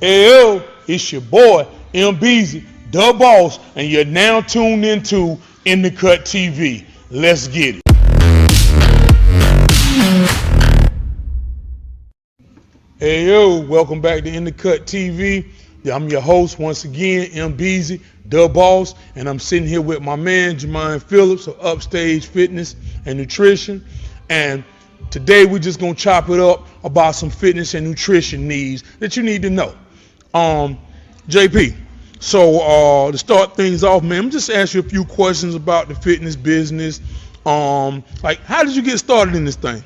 Hey, yo, it's your boy, MBZ, the boss, and you're now tuned into In the Cut TV. Let's get it. Hey, yo, welcome back to In the Cut TV. I'm your host once again, MBZ, the boss, and I'm sitting here with my man, Jermaine Phillips of UPSTAGE Fitness and Nutrition. And today we're just going to chop it up about some fitness and nutrition needs that you need to know. JP, so to start things off, man, I'm just ask you a few questions about the fitness business. Like, how did you get started in this thing?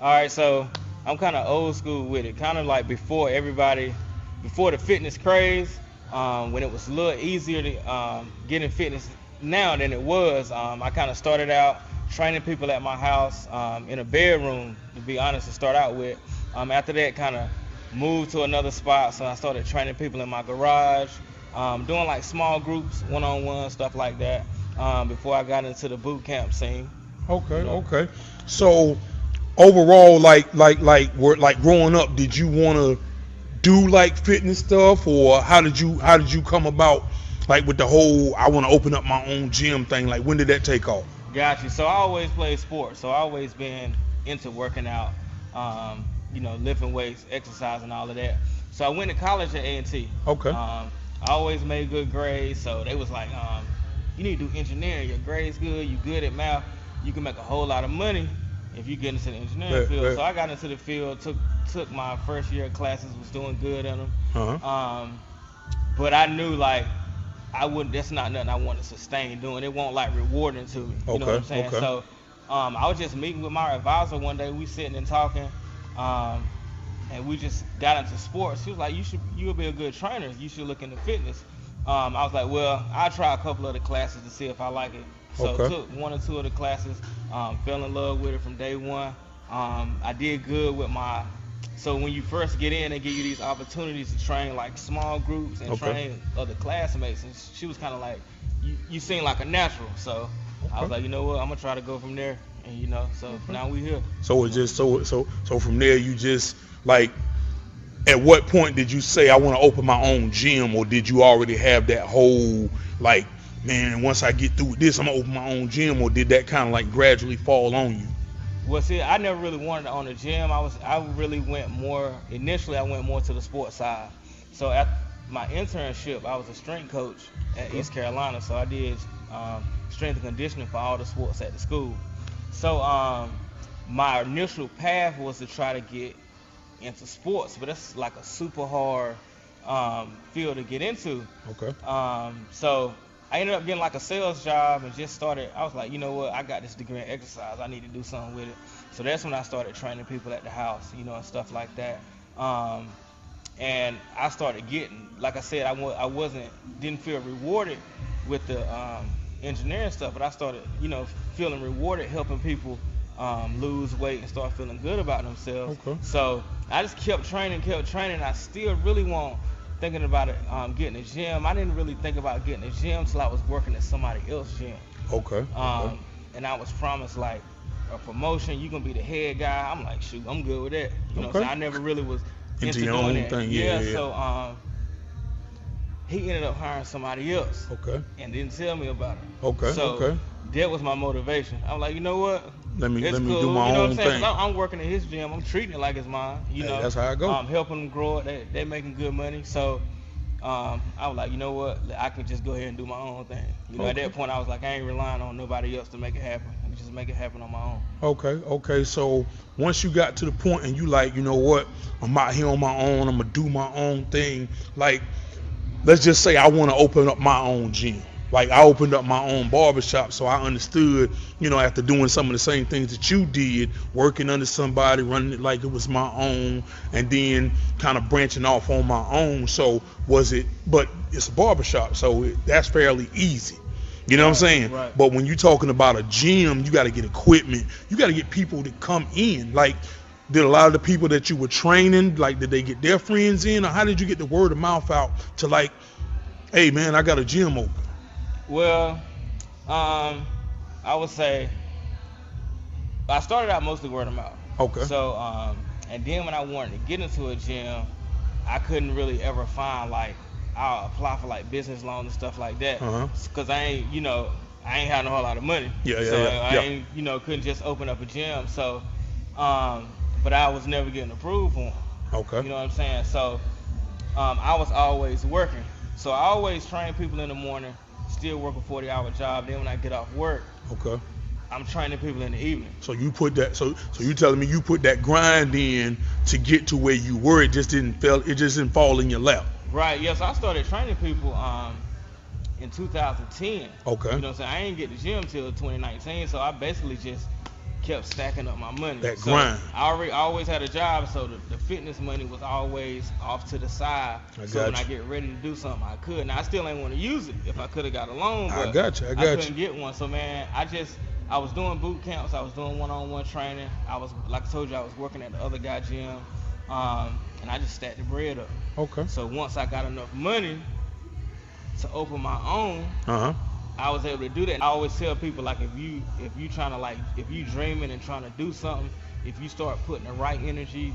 All right, so I'm kind of old school with it, kind of like before the fitness craze, when it was a little easier to get in fitness now than it was. I kind of started out training people at my house in a bedroom, to be honest, to start out with. After that, kind of moved to another spot, so I started training people in my garage, doing like small groups, one-on-one, stuff like that, before I got into the boot camp scene. Okay. So overall, like growing up, did you want to do like fitness stuff, or how did you come about like with the whole I want to open up my own gym thing? Like, when did that take off? Got you. So I always played sports, so I always been into working out, lifting weights, exercise, and all of that. So I went to college at A&T. Okay. I always made good grades, so they was like, you need to do engineering. Your grades good, you good at math, you can make a whole lot of money if you get into the engineering field. So I got into the field, took my first year of classes, was doing good in them. Uh-huh. But I knew like that's not nothing I want to sustain doing. It won't like rewarding to me. You know what I'm saying? Okay. So I was just meeting with my advisor one day. We sitting and talking, and we just got into sports. She was like, you'll be a good trainer. You should look into fitness. I was like, well, I'll try a couple of the classes to see if I like it. So took one or two of the classes, fell in love with it from day one. I did good with so when you first get in, they give you these opportunities to train like small groups and train other classmates. And she was kind of like, you seem like a natural. So I was like, you know what, I'm gonna try to go from there. And so now we here. So it just so from there you just like, at what point did you say I want to open my own gym, or did you already have that whole like, man, once I get through with this, I'm gonna open my own gym, or did that kind of like gradually fall on you? Well, see, I never really wanted to own a gym. Initially I went more to the sports side. So at my internship, I was a strength coach at East Carolina. So I did strength and conditioning for all the sports at the school. So my initial path was to try to get into sports, but that's like a super hard field to get into. Okay. So I ended up getting like a sales job and just started. I was like, you know what? I got this degree in exercise. I need to do something with it. So that's when I started training people at the house, and stuff like that. And I started getting, like I said, didn't feel rewarded with the engineering stuff, but I started, feeling rewarded helping people lose weight and start feeling good about themselves. Okay. So I just kept training. I still really thinking about it, getting a gym. I didn't really think about getting a gym till I was working at somebody else's gym. Okay. And I was promised like a promotion. You gonna be the head guy. I'm like, shoot, I'm good with that. So I never really was into your doing own that. thing. Yeah. So he ended up hiring somebody else. Okay. And didn't tell me about it. Okay. So that was my motivation. I was like, you know what? Let me cool. do my own thing. I'm working at his gym. I'm treating it like it's mine. That's how I go. Helping them grow it. They making good money. So I was like, you know what? I can just go ahead and do my own thing. At that point, I was like, I ain't relying on nobody else to make it happen. I can just make it happen on my own. Okay. So once you got to the point and you like, you know what? I'm out here on my own. I'm gonna do my own thing. Like, let's just say I want to open up my own gym. Like, I opened up my own barbershop, so I understood, after doing some of the same things that you did, working under somebody, running it like it was my own, and then kind of branching off on my own. So but it's a barbershop, so that's fairly easy. You know what I'm saying? Right. But when you're talking about a gym, you got to get equipment. You got to get people to come in. Like, did a lot of the people that you were training, like, did they get their friends in, or how did you get the word of mouth out to like, hey man, I got a gym open? Well, I would say I started out mostly word of mouth. Okay. So, and then when I wanted to get into a gym, I couldn't really ever find like I'll apply for like business loans and stuff like that, cause I ain't I ain't had a whole lot of money, so I ain't couldn't just open up a gym. So, but I was never getting approved for them. Okay. You know what I'm saying? So, I was always working. So I always train people in the morning, still work a 40-hour job. Then when I get off work, okay, I'm training people in the evening. So you put that. So you telling me you put that grind in to get to where you were. It just didn't fall in your lap. Right. Yes. I started training people in 2010. Okay. You know what I'm saying? I didn't get the gym till 2019, so I basically just kept stacking up my money. That grind. I always had a job, so the fitness money was always off to the side. So when I get ready to do something, I could. Now I still ain't want to use it if I could have got a loan, but I got you. I couldn't get one. So man, I was doing boot camps. I was doing one-on-one training. I was, like I told you, I was working at the other guy gym, and I just stacked the bread up. Okay. So once I got enough money to open my own, I was able to do that. I always tell people, like, if you trying to, like, if you dreaming and trying to do something, if you start putting the right energy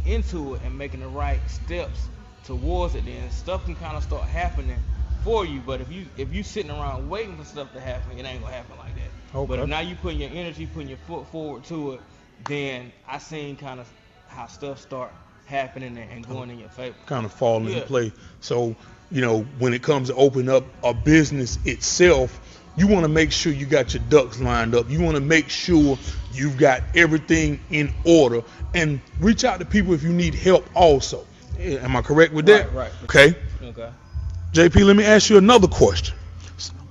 into it and making the right steps towards it, then stuff can kind of start happening for you. But if you sitting around waiting for stuff to happen, it ain't gonna happen like that. Okay. But if now you putting your energy, putting your foot forward to it, then I seen kind of how stuff start happening and going in your favor. Kind of falling into play. So, when it comes to open up a business itself, you want to make sure you got your ducks lined up. You want to make sure you've got everything in order, and reach out to people if you need help also. Am I correct with that? Right. Okay. JP, let me ask you another question.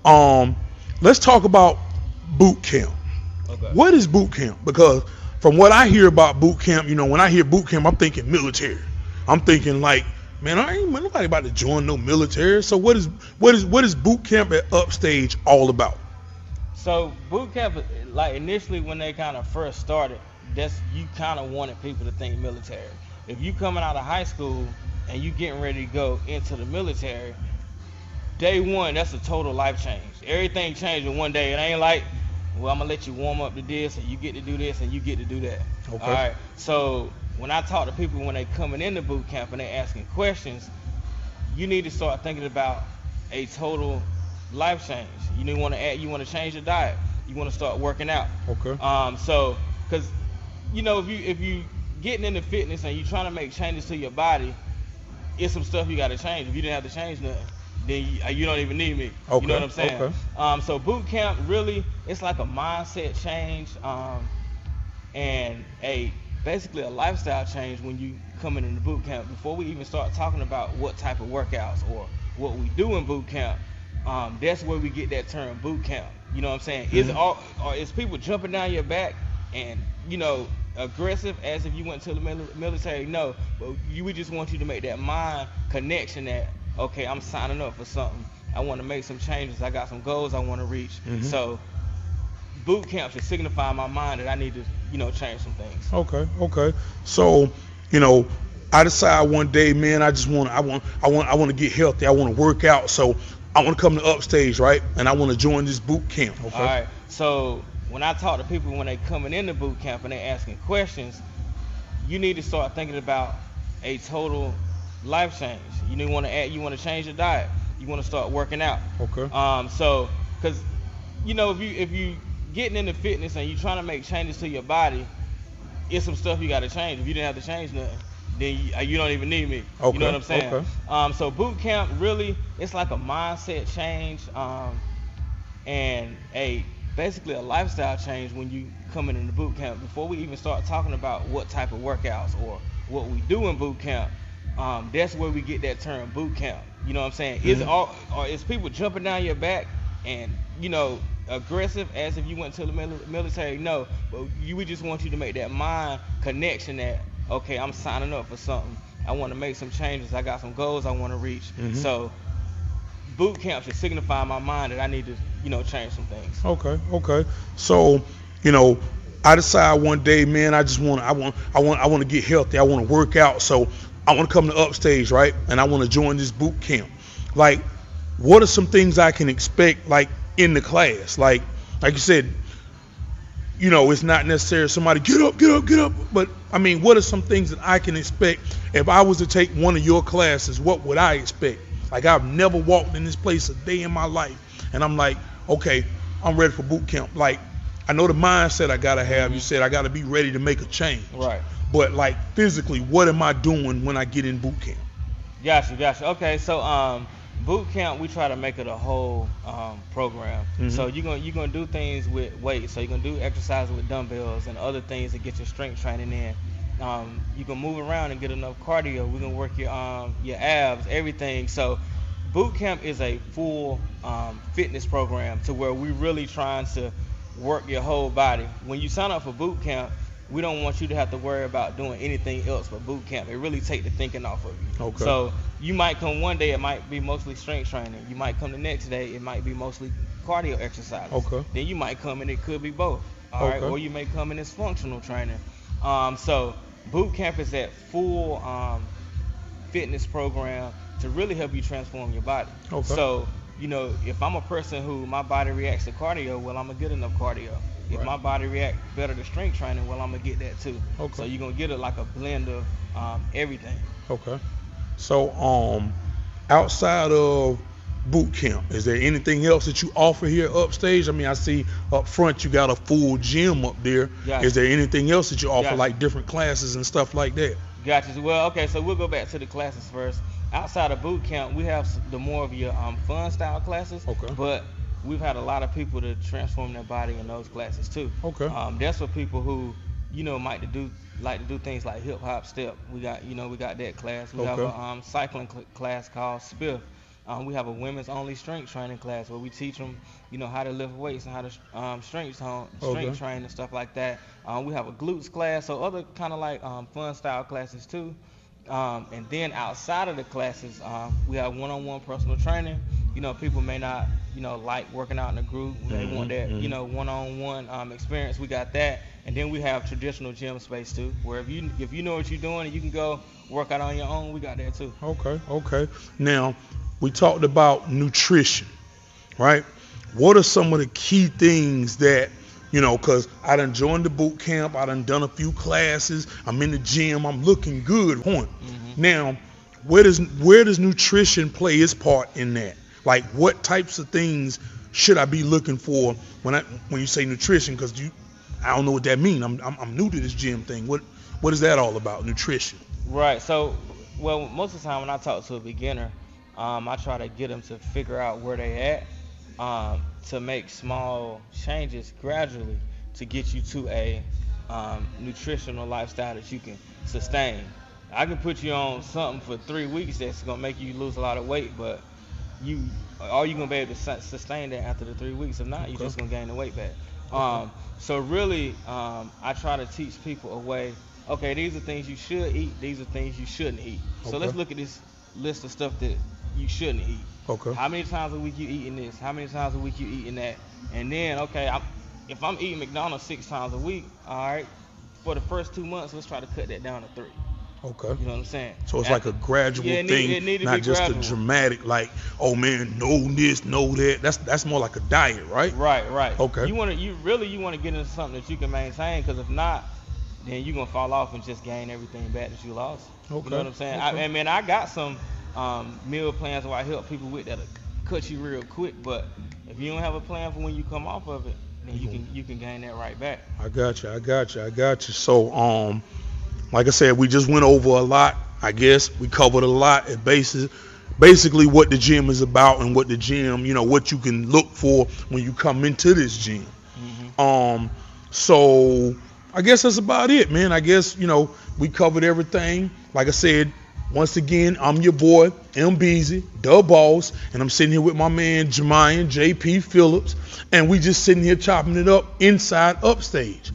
Let's talk about boot camp. Okay. What is boot camp? Because from what I hear about boot camp, when I hear boot camp, I'm thinking military. I'm thinking like, man, I ain't nobody about to join no military. So what is boot camp at Upstage all about? So boot camp, like initially when they kind of first started, you kind of wanted people to think military. If you coming out of high school and you getting ready to go into the military, day one, that's a total life change. Everything changed in one day. It ain't like, well, I'm gonna let you warm up to this, and you get to do this, and you get to do that. Okay. All right. So when I talk to people when they coming into boot camp and they asking questions, you need to start thinking about a total life change. You want to change your diet. You want to start working out. Okay. So, because if you getting into fitness and you trying to make changes to your body, it's some stuff you got to change. If you didn't have to change nothing, then you don't even need me. Okay. You know what I'm saying? Okay. So boot camp really, it's like a mindset change, and basically a lifestyle change when you come in the boot camp. Before we even start talking about what type of workouts or what we do in boot camp, that's where we get that term boot camp. You know what I'm saying? Mm-hmm. Is people jumping down your back and aggressive as if you went to the military? No, but we just want you to make that mind connection that, okay, I'm signing up for something. I want to make some changes. I got some goals I want to reach. Mm-hmm. So boot camp should signify in my mind that I need to, change some things. Okay. So, I decide one day, man, I want to get healthy. I want to work out. So I want to come to Upstage, right? And I want to join this boot camp. Okay. All right. So when I talk to people when they coming into boot camp and they asking questions, you need to start thinking about a total life change. You want to change your diet. You want to start working out. Okay. So because if you getting into fitness and you trying to make changes to your body, it's some stuff you got to change. If you didn't have to change nothing, then you don't even need me. Okay. You know what I'm saying? Okay. So boot camp really, it's like a mindset change, and basically a lifestyle change when you come in the boot camp. Before we even start talking about what type of workouts or what we do in boot camp, that's where we get that term boot camp. You know what I'm saying? Mm-hmm. Is people jumping down your back and aggressive as if you went to the military? No, but we just want you to make that mind connection that, okay, I'm signing up for something. I want to make some changes. I got some goals I want to reach. Mm-hmm. So boot camp should signify in my mind that I need to, change some things. Okay. So, I decide one day, man, I want to get healthy. I want to work out. So I want to come to Upstage, right? And I want to join this boot camp. Like, what are some things I can expect, like, in the class? Like you said, you know, it's not necessarily somebody get up, get up, get up. But I mean, what are some things that I can expect if I was to take one of your classes? What would I expect? Like, I've never walked in this place a day in my life, and I'm like, okay, I'm ready for boot camp. Like, I know the mindset I gotta have. You said I gotta be ready to make a change. Right. But like physically, what am I doing when I get in boot camp? Gotcha. Okay, so boot camp, we try to make it a whole program. So you're gonna do things with weights. So you're gonna do exercises with dumbbells and other things to get your strength training in. You can move around and get enough cardio. We're gonna work your abs, everything. So boot camp is a full fitness program to where we really trying to work your whole body. When you sign up for boot camp, we don't want you to have to worry about doing anything else but boot camp. It really take the thinking off of you. Okay. So you might come one day, it might be mostly strength training. You might come the next day, it might be mostly cardio exercises. Okay. Then you might come and it could be both. All right. Or you may come in as functional training. So boot camp is that full fitness program to really help you transform your body. Okay. So, you know, if I'm a person who my body reacts to cardio, well, I'm gonna get enough cardio. If my body react better to strength training, well, I'm gonna get that too. Okay. So you're gonna get it like a blend of everything. Okay. So outside of boot camp, is there anything else that you offer here at UPSTAGE? I mean, I see up front you got a full gym up there. Gotcha. Is there anything else that you offer, Gotcha. like different classes and stuff like that? Gotcha. Well, okay, so we'll go back to the classes first. Outside of boot camp, we have the more of your fun style classes. Okay. But we've had a lot of people to transform their body in those classes too. Okay. That's for people who, you know, like to do things like hip hop step. We got that class. We have a cycling class called Spiff. We have a women's only strength training class where we teach them, you know, how to lift weights and how to strength train and stuff like that. We have a glutes class, so other kind of like fun style classes too. And then outside of the classes, we have one-on-one personal training. You know, people may not, you know, like working out in a group. They want that, you know, one-on-one experience. We got that. And then we have traditional gym space too, where if you know what you're doing and you can go work out on your own, we got that too. Okay. Now, we talked about nutrition, right? What are some of the key things that, you know, because I done joined the boot camp, I done a few classes, I'm in the gym, I'm looking good. Now, where does nutrition play its part in that? Like, what types of things should I be looking for when you say nutrition? Because I don't know what that means. I'm new to this gym thing. What is that all about, nutrition? Right. So, well, most of the time when I talk to a beginner, I try to get them to figure out where they at, to make small changes gradually to get you to a nutritional lifestyle that you can sustain. I can put you on something for 3 weeks that's gonna make you lose a lot of weight, but are you gonna be able to sustain that after the 3 weeks? If not, you're just gonna gain the weight back. So really, I try to teach people a way. Okay, these are things you should eat. These are things you shouldn't eat. So let's look at this list of stuff that you shouldn't eat. Okay. How many times a week you eating this? How many times a week you eating that? And then, okay, if I'm eating McDonald's 6 times a week, all right, for the first 2 months, let's try to cut that down to 3. Okay. You know what I'm saying? So it's like a gradual thing, it need to not be just gradual. a dramatic, like, oh man, know this, know that. That's more like a diet, right? Right. Okay. You want to get into something that you can maintain, because if not, then you're gonna fall off and just gain everything back that you lost. Okay. You know what I'm saying? Okay. I got some meal plans where I help people with that'll cut you real quick, but if you don't have a plan for when you come off of it, then you can gain that right back. I got you. So like I said, we just went over a lot. I guess we covered a lot at basically what the gym is about and what the gym, you know, what you can look for when you come into this gym. So I guess that's about it, man. I guess, you know, we covered everything. Like I said, once again, I'm your boy, M. Beasley, the boss, and I'm sitting here with my man, Jemian J.P. Phillips, and we just sitting here chopping it up inside UPSTAGE.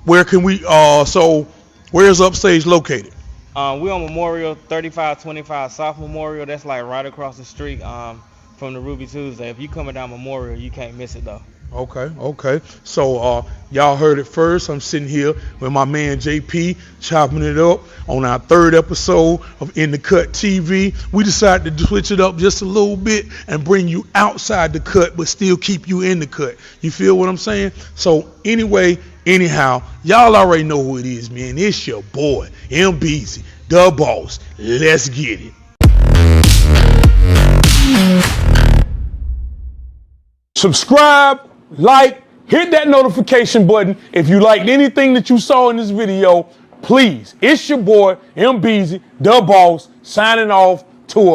Where can we, so where is UPSTAGE located? We on Memorial, 3525 South Memorial. That's like right across the street from the Ruby Tuesday. If you coming down Memorial, you can't miss it though. Okay. So y'all heard it first. I'm sitting here with my man JP, chopping it up on our third episode of In the Cut TV. We decided to switch it up just a little bit and bring you outside the cut, but still keep you in the cut. You feel what I'm saying? So anyway, anyhow, y'all already know who it is, man. It's your boy, M Beezy, the boss. Let's get it. Subscribe, like, hit that notification button. If you liked anything that you saw in this video, please. It's your boy, M Beezy, the boss, signing off to